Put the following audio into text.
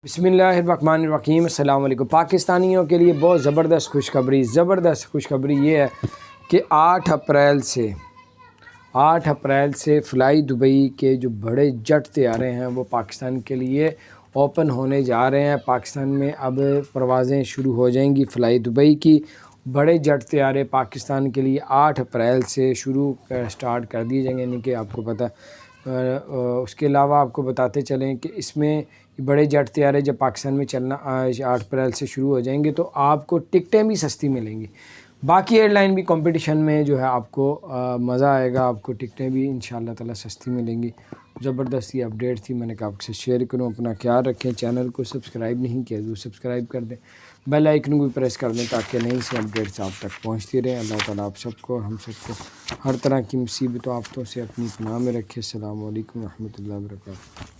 बिस्मिल्लाहिर्रहमानिर्रहीम। अस्सलाम वालेकुम। पाकिस्तानियों के लिए बहुत ज़बरदस्त खुशखबरी ये है कि 8 अप्रैल से फ़्लाई दुबई के जो बड़े जेट तैयारे हैं वो पाकिस्तान के लिए ओपन होने जा रहे हैं। पाकिस्तान में अब परवाज़ें शुरू हो जाएंगी फ़्लाई दुबई की। बड़े जेट तैयारे पाकिस्तान के लिए 8 अप्रैल से स्टार्ट कर दिए जाएंगे, यानी कि आपको पता। उसके अलावा आपको बताते चलें कि इसमें बड़े जेट तैयारे जब पाकिस्तान में चलना 8 अप्रैल से शुरू हो जाएंगे तो आपको टिकटें भी सस्ती मिलेंगी। बाकी एयरलाइन भी कंपटीशन में जो है आपको मज़ा आएगा, आपको टिकटें भी इंशाअल्लाह ताला सस्ती मिलेंगी। ज़बरदस्त ये अपडेट थी, मैंने कहा आपसे शेयर करूं। अपना ख्याल रखें, चैनल को सब्सक्राइब नहीं किया तो सब्सक्राइब कर दें, बेल आइकन को भी प्रेस कर दें ताकि नई सी अपडेट्स आप तक पहुंचती रहें। अल्लाह ताला आप सबको हम सबको हर तरह की मुसीबतों आफतों से अपनी पनाह में रखे। अस्सलामु अलैकुम रहमतुल्लाहि व बरकातहू।